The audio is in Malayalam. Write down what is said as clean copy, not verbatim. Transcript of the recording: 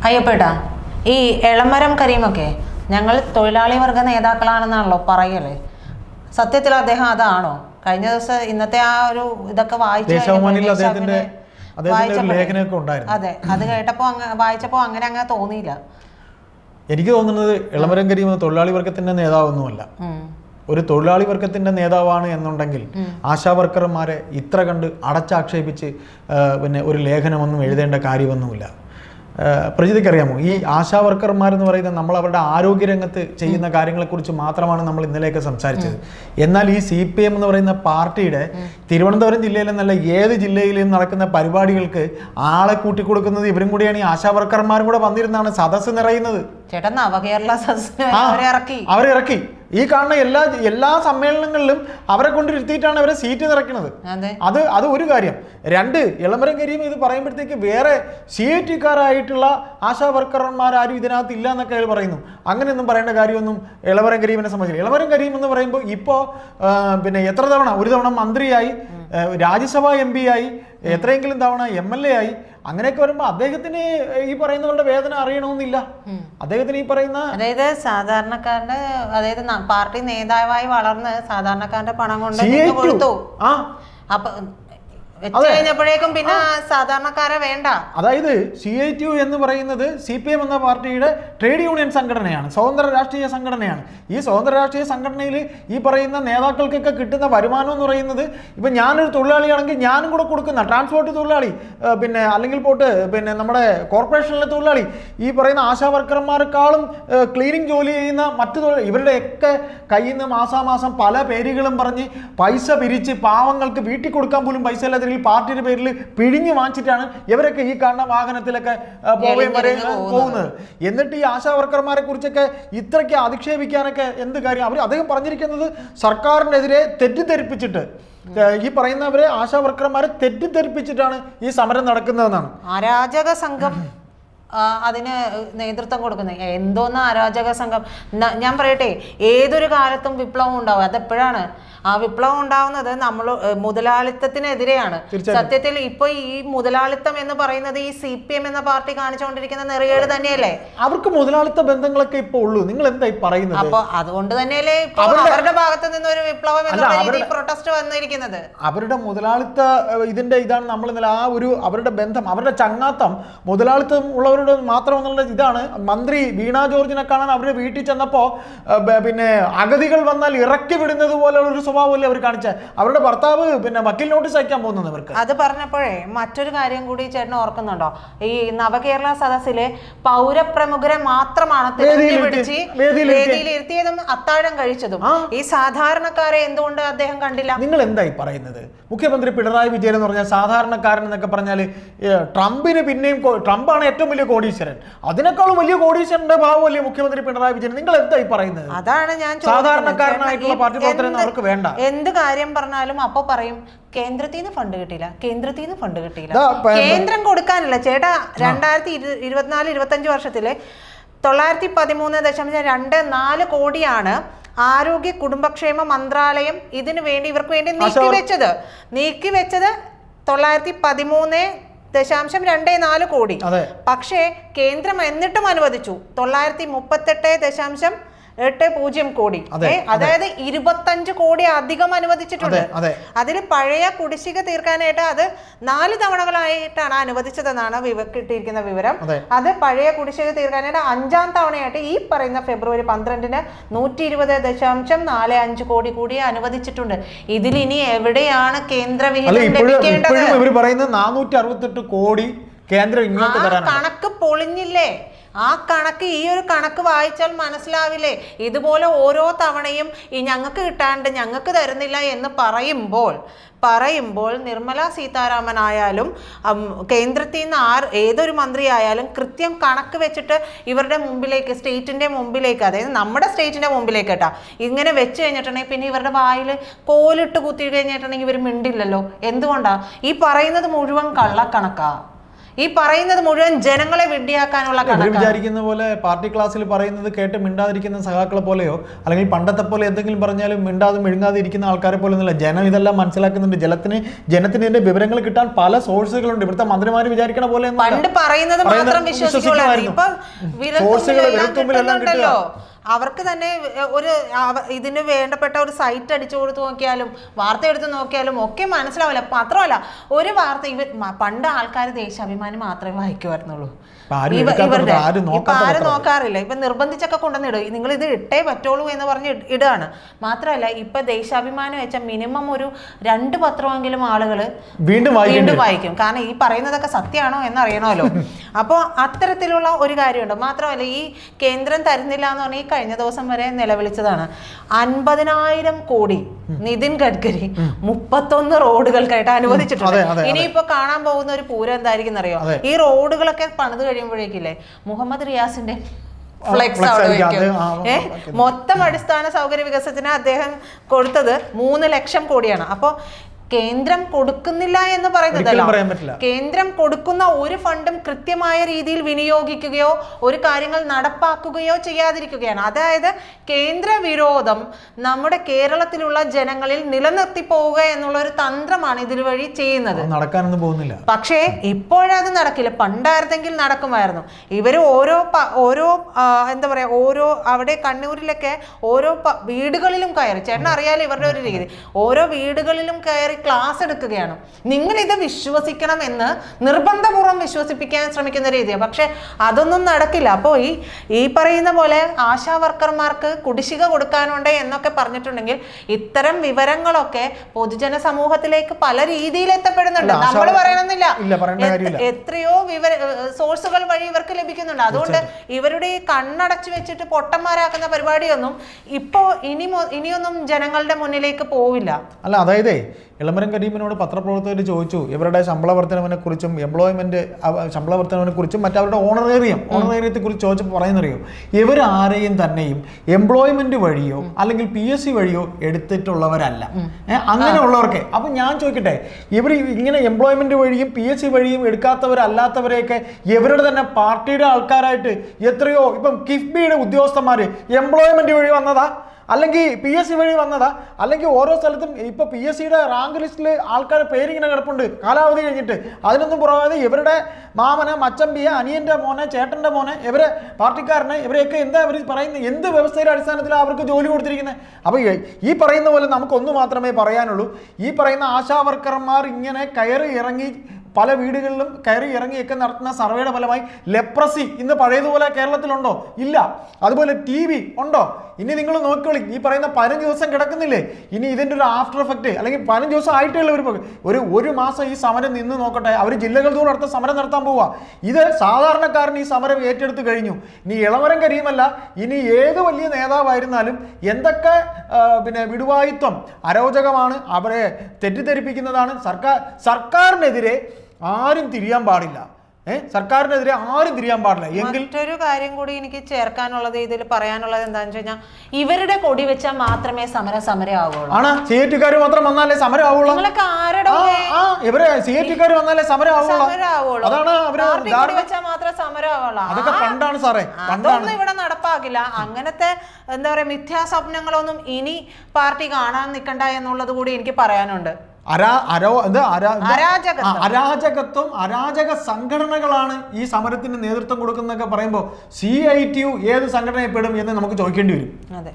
അയ്യപ്പേട്ടാ, ഈ എളമരം കരീമൊക്കെ ഞങ്ങൾ തൊഴിലാളി വർഗ നേതാക്കളാണെന്നാണല്ലോ പറയല്. സത്യത്തിൽ അദ്ദേഹം അതാണോ? കഴിഞ്ഞ ദിവസം ഇന്നത്തെ ആ ഒരു ഇതൊക്കെ അതെ, അത് കേട്ടപ്പോ വായിച്ചപ്പോ അങ്ങനെ തോന്നിയില്ല. എനിക്ക് തോന്നുന്നത് എളമരം കരീം തൊഴിലാളി വർഗത്തിന്റെ നേതാവൊന്നുമല്ല. ഒരു തൊഴിലാളി വർഗത്തിന്റെ നേതാവാണ് എന്നുണ്ടെങ്കിൽ ആശാ വർക്കർമാരെ ഇത്ര കണ്ട് അടച്ചാക്ഷേപിച്ച് പിന്നെ ഒരു ലേഖനമൊന്നും എഴുതേണ്ട കാര്യമൊന്നുമില്ല. പ്രജിതയ്ക്കറിയാമോ, ഈ ആശാ വർക്കർമാരെന്ന് പറയുന്നത് നമ്മൾ അവരുടെ ആരോഗ്യരംഗത്ത് ചെയ്യുന്ന കാര്യങ്ങളെക്കുറിച്ച് മാത്രമാണ് നമ്മൾ ഇന്നലെയൊക്കെ സംസാരിച്ചത്. എന്നാൽ ഈ CPM എന്ന് പറയുന്ന പാർട്ടിയുടെ തിരുവനന്തപുരം ജില്ലയിലെന്നല്ല ഏത് ജില്ലയിലും നടക്കുന്ന പരിപാടികൾക്ക് ആളെ കൂട്ടിക്കൊടുക്കുന്നത് ഇവരും കൂടിയാണ്. ഈ ആശാ വർക്കർമാരും കൂടെ വന്നിരുന്നാണ് സദസ്സ് നിറയുന്നത്. ചേട്ടാ, നവകേരള അവരിറക്കി ഈ കാണുന്ന എല്ലാ സമ്മേളനങ്ങളിലും അവരെ കൊണ്ടിരുത്തിയിട്ടാണ് അവരെ സീറ്റ് നിറയ്ക്കുന്നത്. അത് ഒരു കാര്യം. രണ്ട്, എളമരം കരീം ഇത് പറയുമ്പോഴത്തേക്ക് വേറെ CIT-കാരായിട്ടുള്ള ആശാ വർക്കർമാരും ഇതിനകത്ത് ഇല്ല എന്നൊക്കെ അയാൾ പറയുന്നു. അങ്ങനെയൊന്നും പറയേണ്ട കാര്യമൊന്നും എളമരം കരീമിനെ സംബന്ധിച്ചില്ല. എളമരം കരീം എന്ന് പറയുമ്പോൾ ഇപ്പോൾ പിന്നെ എത്ര തവണ, ഒരു തവണ മന്ത്രിയായി, രാജ്യസഭാ MP ആയി, എത്രയെങ്കിലും തവണ MLA ആയി. അങ്ങനെയൊക്കെ വരുമ്പോൾ അദ്ദേഹത്തിന് ഈ പറയുന്നവരുടെ വേദന അറിയണമെന്നില്ല. അദ്ദേഹത്തിന് ഈ പറയുന്ന അതായത് സാധാരണക്കാരുടെ, അതായത് പാർട്ടി നേതാവായി വളർന്ന് സാധാരണക്കാരുടെ പണം കൊണ്ട് കൊടുത്തു. അപ്പൊ കഴിഞ്ഞപ്പോഴേക്കും പിന്നെ സാധാരണക്കാരെ വേണ്ട. അതായത് CITU എന്ന് പറയുന്നത് CPM എന്ന പാർട്ടിയുടെ ട്രേഡ് യൂണിയൻ സംഘടനയാണ്, സ്വതന്ത്ര രാഷ്ട്രീയ സംഘടനയാണ്. ഈ സ്വതന്ത്ര രാഷ്ട്രീയ സംഘടനയിൽ ഈ പറയുന്ന നേതാക്കൾക്കൊക്കെ കിട്ടുന്ന വരുമാനം എന്ന് പറയുന്നത്, ഇപ്പം ഞാനൊരു തൊഴിലാളിയാണെങ്കിൽ ഞാനും കൂടെ കൊടുക്കുന്ന ട്രാൻസ്പോർട്ട് തൊഴിലാളി, പിന്നെ അല്ലെങ്കിൽ പോട്ട് പിന്നെ നമ്മുടെ കോർപ്പറേഷനിലെ തൊഴിലാളി, ഈ പറയുന്ന ആശാ വർക്കർമാരെക്കാളും ക്ലീനിങ് ജോലി ചെയ്യുന്ന മറ്റു ഇവരുടെയൊക്കെ കയ്യിൽ നിന്ന് മാസാമാസം പല പേരുകളും പറഞ്ഞ് പൈസ പിരിച്ച് പാവങ്ങൾക്ക് വീട്ടിൽ കൊടുക്കാൻ പോലും പൈസ ഇല്ലാതെ പാർട്ടിയുടെ പേരിൽ പിഴിഞ്ഞു വാങ്ങിച്ചിട്ടാണ് ഇവരൊക്കെ ഈ കാണുന്ന വാഹനത്തിലൊക്കെ പോകുന്നത്. എന്നിട്ട് ഈ ആശാ വർക്കർമാരെ കുറിച്ചൊക്കെ ഇത്രയ്ക്ക് അധിക്ഷേപിക്കാനൊക്കെ എന്ത് കാര്യം? അദ്ദേഹം പറഞ്ഞിരിക്കുന്നത് സർക്കാരിനെതിരെ തെറ്റിദ്ധരിപ്പിച്ചിട്ട്, ഈ പറയുന്നവരെ ആശാ വർക്കർമാരെ തെറ്റിദ്ധരിപ്പിച്ചിട്ടാണ് ഈ സമരം നടക്കുന്നതെന്നാണ്. അരാജക സംഘം അതിന് നേതൃത്വം കൊടുക്കുന്നത്. എന്തോന്ന് അരാജക സംഘം? ഞാൻ പറയട്ടെ, ഏതൊരു കാലത്തും വിപ്ലവം ഉണ്ടാവും. അതെപ്പോഴാണ് ആ വിപ്ലവം ഉണ്ടാവുന്നത്? നമ്മൾ മുതലാളിത്തത്തിനെതിരെയാണ്. സത്യത്തിൽ ഇപ്പൊ ഈ മുതലാളിത്തം എന്ന് പറയുന്നത് ഈ CPM എന്ന പാർട്ടി കാണിച്ചുകൊണ്ടിരിക്കുന്ന നെറികേട് തന്നെയല്ലേ? അവർക്ക് മുതലാളിത്ത ബന്ധങ്ങളൊക്കെ ഇപ്പൊ ഉള്ളൂ. നിങ്ങൾ എന്തായി പറയുന്നത്? അപ്പൊ അതുകൊണ്ട് തന്നെയല്ലേ ഇപ്പൊ അവരുടെ ഭാഗത്ത് നിന്ന് ഒരു വിപ്ലവം എന്ന രീതിയിൽ പ്രൊട്ടസ്റ്റ് വന്നിരിക്കുന്നത്. അവരുടെ മുതലാളിത്ത ഇതിന്റെ ഇതാണ് നമ്മൾ ഇന്നലെ ആ ഒരു അവരുടെ ബന്ധം, അവരുടെ ചങ്ങാത്തം മുതലാളിത്തം ഉള്ളവരുടെ മാത്രം എന്നുള്ള ഇതാണ്. മന്ത്രി വീണ ജോർജിനെ കാണാൻ അവരുടെ വീട്ടിൽ ചെന്നപ്പോ പിന്നെ അഗതികൾ വന്നാൽ ഇറക്കി വിടുന്നത് പോലെയുള്ള ഒരു സ്വഭാവമല്ലേ അവർ കാണിച്ച. അവരുടെ ഭർത്താവ് പിന്നെ വക്കീൽ നോട്ടീസ് അയക്കാൻ പോകുന്നത് അവർക്ക്. അത് പറഞ്ഞപ്പോഴേ മറ്റൊരു കാര്യം കൂടി ചേട്ടൻ ഓർക്കുന്നുണ്ടോ? ഈ നവകേരള സദസ്സിലെ പൗരപ്രമുഖരെ മാത്രമാണ് പിടിച്ച് വേദിയിലിരുത്തിയതും അത്താഴം കഴിച്ചതും. ഈ സാധാരണക്കാരെ എന്തുകൊണ്ട് അദ്ദേഹം കണ്ടില്ല? നിങ്ങൾ എന്തായി പറയുന്നത്? മുഖ്യമന്ത്രി പിണറായി വിജയൻ എന്ന് പറഞ്ഞാൽ സാധാരണക്കാരൻ എന്നൊക്കെ പറഞ്ഞാൽ ട്രംപിന് പിന്നെയും, ട്രംപാണ് ഏറ്റവും വലിയ കോടീശ്വരൻ, അതിനേക്കാളും വലിയ കോടീശ്വരന്റെ ഭാവമല്ലേ മുഖ്യമന്ത്രി പിണറായി വിജയൻ? നിങ്ങൾ എന്തായി പറയുന്നത്? അതാണ് ഞാൻ സാധാരണക്കാരനായിട്ടുള്ള പാർട്ടി പ്രവർത്തനം അവർക്ക് വേണ്ട. എന്ത് കാര്യം പറഞ്ഞാലും അപ്പൊ പറയും കേന്ദ്രത്തിൽ നിന്ന് ഫണ്ട് കിട്ടിയില്ല, കേന്ദ്രത്തിൽ നിന്ന് ഫണ്ട് കിട്ടിയില്ല. കേന്ദ്രം കൊടുക്കാനല്ല ചേട്ടാ. 2024-25 വർഷത്തില് 913.24 കോടിയാണ് ആരോഗ്യ കുടുംബക്ഷേമ മന്ത്രാലയം ഇതിനു വേണ്ടി ഇവർക്ക് വേണ്ടി നീക്കിവെച്ചത് 913.24 കോടി. പക്ഷേ കേന്ദ്രം എന്നിട്ടും അനുവദിച്ചു 938.80 കോടി. അതായത് 25 കോടി അധികം അനുവദിച്ചിട്ടുണ്ട്. അതിൽ പഴയ കുടിശ്ശിക തീർക്കാനായിട്ട് അത് 4 തവണകളായിട്ടാണ് അനുവദിച്ചതെന്നാണ് കിട്ടിയിരിക്കുന്ന വിവരം. അത് പഴയ കുടിശ്ശിക തീർക്കാനായിട്ട് 5ാം തവണയായിട്ട് ഈ പറയുന്ന ഫെബ്രുവരി 12-ന് 120.45 കോടി കൂടി അനുവദിച്ചിട്ടുണ്ട്. ഇതിൽ ഇനി എവിടെയാണ് കേന്ദ്ര വിഹിതം ലഭിക്കേണ്ടത്? 468 കോടി കേന്ദ്രം ഇങ്ങോട്ട് തരാനാണ്. കണക്ക് പൊളിഞ്ഞില്ലേ? ആ കണക്ക്, ഈ ഒരു കണക്ക് വായിച്ചാൽ മനസ്സിലാവില്ലേ? ഇതുപോലെ ഓരോ തവണയും ഈ ഞങ്ങൾക്ക് കിട്ടാണ്ട് ഞങ്ങൾക്ക് തരുന്നില്ല എന്ന് പറയുമ്പോൾ നിർമ്മല സീതാരാമൻ ആയാലും കേന്ദ്രത്തിൽ നിന്ന് ഏതൊരു മന്ത്രി ആയാലും കൃത്യം കണക്ക് വെച്ചിട്ട് ഇവരുടെ മുമ്പിലേക്ക്, സ്റ്റേറ്റിന്റെ മുമ്പിലേക്ക്, അതായത് നമ്മുടെ സ്റ്റേറ്റിന്റെ മുമ്പിലേക്ക് കേട്ടാ ഇങ്ങനെ വെച്ച് കഴിഞ്ഞിട്ടുണ്ടെങ്കിൽ പിന്നെ ഇവരുടെ വായിൽ കോലിട്ട് കുത്തി കഴിഞ്ഞിട്ടുണ്ടെങ്കിൽ ഇവർ മിണ്ടില്ലല്ലോ. എന്തുകൊണ്ടാ? ഈ പറയുന്നത് മുഴുവൻ കള്ളക്കണക്കാ. ഈ പറയുന്നത് മുഴുവൻ ജനങ്ങളെ വിഡ്ഢിയാക്കാനുള്ള കണക്കാണ്. വിചാരിക്കുന്ന പോലെ പാർട്ടി ക്ലാസ്സിൽ പറയുന്നത് കേട്ട് മിണ്ടാതിരിക്കുന്ന സഖാക്കളെ പോലെയോ അല്ലെങ്കിൽ പണ്ടത്തെ പോലെ എന്തെങ്കിലും പറഞ്ഞാലും മിണ്ടാതെ മിഴുങ്ങാതെ ഇരിക്കുന്ന ആൾക്കാരെ പോലെ ഒന്നുമില്ല. ജനം ഇതെല്ലാം മനസ്സിലാക്കുന്നുണ്ട്. ജനത്തിന് ഇതിന്റെ വിവരങ്ങൾ കിട്ടാൻ പല സോഴ്സുകളുണ്ട്. ഇവിടുത്തെ മന്ത്രിമാര് വിചാരിക്കണ പോലെ പണ്ട് പറയുന്നത് മാത്രം വിശ്വസിക്കുള്ളൂ. ഇപ്പൊ വിരൽത്തുമ്പിലെല്ലാം അവർക്ക് തന്നെ ഒരു ഇതിന് വേണ്ടപ്പെട്ട ഒരു സൈറ്റ് അടിച്ചു കൊടുത്ത് നോക്കിയാലും വാർത്ത എടുത്ത് നോക്കിയാലും ഒക്കെ മനസ്സിലാവില്ല. മാത്രമല്ല ഒരു വാർത്ത പണ്ട് ആൾക്കാർ ദേശാഭിമാനി മാത്രമേ വായിക്കുമായിരുന്നുള്ളൂ. ഇവരുടെ ഇപ്പൊ ആരും നോക്കാറില്ല. ഇപ്പൊ നിർബന്ധിച്ചൊക്കെ കൊണ്ടുവന്നിടും, നിങ്ങൾ ഇത് ഇട്ടേ പറ്റുള്ളൂ എന്ന് പറഞ്ഞ് ഇടുകയാണ്. മാത്രമല്ല ഇപ്പൊ ദേശാഭിമാനം വെച്ച മിനിമം ഒരു 2 പത്രമെങ്കിലും ആളുകൾ വീണ്ടും വായിക്കും. കാരണം ഈ പറയുന്നതൊക്കെ സത്യമാണോ എന്നറിയണമല്ലോ. അപ്പോൾ അത്തരത്തിലുള്ള ഒരു കാര്യമുണ്ട്. മാത്രമല്ല ഈ കേന്ദ്രം തരുന്നില്ല എന്ന് പറഞ്ഞാൽ ഈ കഴിഞ്ഞ ദിവസം വരെ നിലവിളിച്ചതാണ് 50,000 കോടി നിതിൻ ഗഡ്കരി 31 റോഡുകൾക്കായിട്ട് അനുവദിച്ചിട്ടുണ്ട്. ഇനിയിപ്പോ കാണാൻ പോകുന്ന ഒരു പൂരം എന്തായിരിക്കും അറിയോ? ഈ റോഡുകളൊക്കെ പണിത് കഴിയുമ്പോഴേക്കില്ലേ മുഹമ്മദ് റിയാസിന്റെ ഫ്ലെക്സ് അവിടെ വെക്കും. മൊത്തം അടിസ്ഥാന സൗകര്യ വികസനത്തിന് അദ്ദേഹം കൊടുത്തത് 3 ലക്ഷം കോടിയാണ്. അപ്പൊ കേന്ദ്രം കൊടുക്കുന്നില്ല എന്ന് പറയുന്നതല്ല, കേന്ദ്രം കൊടുക്കുന്ന ഒരു ഫണ്ടും കൃത്യമായ രീതിയിൽ വിനിയോഗിക്കുകയോ ഒരു കാര്യങ്ങൾ നടപ്പാക്കുകയോ ചെയ്യാതിരിക്കുകയാണ്. അതായത് കേന്ദ്ര വിരോധം നമ്മുടെ കേരളത്തിലുള്ള ജനങ്ങളിൽ നിലനിർത്തി പോവുക എന്നുള്ള ഒരു തന്ത്രമാണ് ഇതിൽ വഴി ചെയ്യുന്നത്. നടക്കാനൊന്നും പോകുന്നില്ല. പക്ഷേ ഇപ്പോഴത് നടക്കില്ല. പണ്ടായിരുന്നെങ്കിൽ നടക്കുമായിരുന്നു. ഇവര് ഓരോ എന്താ പറയാ, ഓരോ അവിടെ കണ്ണൂരിലൊക്കെ ഓരോ വീടുകളിലും കയറി, ചേട്ടൻ അറിയാലോ ഇവരുടെ ഒരു രീതി, ഓരോ വീടുകളിലും കയറി ക്ലാസ് എടുക്കുകയാണ്. നിങ്ങൾ ഇത് വിശ്വസിക്കണം എന്ന് നിർബന്ധപൂർവ്വം വിശ്വസിപ്പിക്കാൻ ശ്രമിക്കുന്ന രീതിയാണ്. പക്ഷെ അതൊന്നും നടക്കില്ല. അപ്പോൾ ഈ പറയുന്ന പോലെ ആശാ വർക്കർമാർക്ക് കുടിശ്ശിക കൊടുക്കാനുണ്ട് എന്നൊക്കെ പറഞ്ഞിട്ടുണ്ടെങ്കിൽ ഇത്തരം വിവരങ്ങളൊക്കെ പൊതുജന സമൂഹത്തിലേക്ക് പല രീതിയിൽ എത്തപ്പെടുന്നുണ്ട്. നമ്മൾ പറയണമെന്നില്ല, എത്രയോ സോഴ്സുകൾ വഴി ഇവർക്ക് ലഭിക്കുന്നുണ്ട്. അതുകൊണ്ട് ഇവരുടെ ഈ കണ്ണടച്ചു വെച്ചിട്ട് പൊട്ടന്മാരാക്കുന്ന പരിപാടിയൊന്നും ഇപ്പോ ഇനിയൊന്നും ജനങ്ങളുടെ മുന്നിലേക്ക് പോവില്ല. അല്ല, അതായത് ഇളമരം കരീമിനോട് പത്രപ്രവർത്തകർ ചോദിച്ചു ഇവരുടെ ശമ്പള വർധനവിനെ കുറിച്ചും ശമ്പള വർധനവിനെ കുറിച്ചും മറ്റവരുടെ ഓണറേറിയത്തെ കുറിച്ച് ചോദിച്ചപ്പോൾ പറയുന്നറിയോ, ഇവർ ആരെയും തന്നെയും എംപ്ലോയ്മെന്റ് വഴിയോ അല്ലെങ്കിൽ PSC വഴിയോ എടുത്തിട്ടുള്ളവരല്ല, അങ്ങനെയുള്ളവർക്ക്. അപ്പം ഞാൻ ചോദിക്കട്ടെ, ഇവർ ഇങ്ങനെ എംപ്ലോയ്മെന്റ് വഴിയും PSC വഴിയും എടുക്കാത്തവരല്ലാത്തവരെയൊക്കെ ഇവരുടെ തന്നെ പാർട്ടിയുടെ ആൾക്കാരായിട്ട് എത്രയോ, ഇപ്പം കിഫ്ബിയുടെ ഉദ്യോഗസ്ഥന്മാർ എംപ്ലോയ്മെന്റ് വഴി വന്നതാ, അല്ലെങ്കിൽ PSC വഴി വന്നതാ, അല്ലെങ്കിൽ ഓരോ സ്ഥലത്തും ഇപ്പൊ PSCയുടെ റാങ്ക് ലിസ്റ്റിൽ ആൾക്കാരുടെ പേരിങ്ങനെ കിടപ്പുണ്ട് കാലാവധി കഴിഞ്ഞിട്ട്. അതിനൊന്നും പുറമെ ഇവരുടെ മാമനെ, മച്ചമ്പിയെ, അനിയന്റെ മോനെ, ചേട്ടന്റെ മോനെ, ഇവരെ പാർട്ടിക്കാരനെ, ഇവരെയൊക്കെ എന്താ ഇവർ പറയുന്നത്, എന്ത് വ്യവസ്ഥയുടെ അടിസ്ഥാനത്തിലാണ് അവർക്ക് ജോലി കൊടുത്തിരിക്കുന്നത്? അപ്പൊ ഈ പറയുന്ന പോലെ നമുക്കൊന്നു മാത്രമേ പറയാനുള്ളൂ. ഈ പറയുന്ന ആശാ വർക്കർമാർ ഇങ്ങനെ കയറി ഇറങ്ങി പല വീടുകളിലും കയറി ഇറങ്ങിയൊക്കെ നടത്തുന്ന സർവേയുടെ ഫലമായി ലെപ്രസി ഇന്ന് പഴയതുപോലെ കേരളത്തിലുണ്ടോ? ഇല്ല. അതുപോലെ TB ഉണ്ടോ? ഇനി നിങ്ങൾ നോക്കിക്കോളി, ഈ പറയുന്ന 15 ദിവസം കിടക്കുന്നില്ലേ, ഇനി ഇതിൻ്റെ ഒരു ആഫ്റ്റർ എഫക്റ്റ്, അല്ലെങ്കിൽ 15 ദിവസം ആയിട്ടുള്ള ഒരു മാസം ഈ സമരം നിന്ന് നോക്കട്ടെ. അവർ ജില്ലകൾ തോറും അടുത്ത സമരം നടത്താൻ പോവുക. ഇത് സാധാരണക്കാരൻ ഈ സമരം ഏറ്റെടുത്ത് കഴിഞ്ഞു. ഇനി ഇളമരം കരീമല്ല, ഇനി ഏത് വലിയ നേതാവായിരുന്നാലും എന്തൊക്കെ വിടുവായിത്വം, അരോചകമാണ്, അവരെ തെറ്റിദ്ധരിപ്പിക്കുന്നതാണ്. സർക്കാരിനെതിരെ ആരും തിരിയാൻ പാടില്ല. സർക്കാരിനെതിരെ ആരും തിരിയാൻ പാടില്ല. എങ്കിൽ മറ്റൊരു കാര്യം കൂടി എനിക്ക് ചേർക്കാനുള്ളത്, ഇതിൽ പറയാനുള്ളത് എന്താണെന്ന് വെച്ച് കഴിഞ്ഞാൽ ഇവരുടെ കൊടി വെച്ചാൽ മാത്രമേ സമരം ആവുള്ളൂ. ആണ്, CIT-കാർ മാത്രം വന്നാലേ സമരം ആവുള്ളൂ. ഇവര് CIT-കാർ വന്നാലേ സമരം ആവുള്ളൂ. അതാണ് അവര് വെച്ചാൽ മാത്രമേ സമരം ആവുള്ളൂ. അതൊക്കെ പണ്ടാണ് സാറേ, അതൊന്നും ഇവിടെ നടപ്പാക്കില്ല. അങ്ങനത്തെ എന്താ പറയാ മിഥ്യാസ്വപ്നങ്ങളൊന്നും ഇനി പാർട്ടി കാണാൻ നിൽക്കണ്ട എന്നുള്ളത് കൂടി എനിക്ക് പറയാനുണ്ട്. അരാജകത്വം, അരാജക സംഘടനകളാണ് ഈ സമരത്തിന് നേതൃത്വം കൊടുക്കുന്നതൊക്കെ പറയുമ്പോൾ CITU ഏത് സംഘടനയെ പെടും എന്ന് നമുക്ക് ചോദിക്കേണ്ടി വരും. അതെ.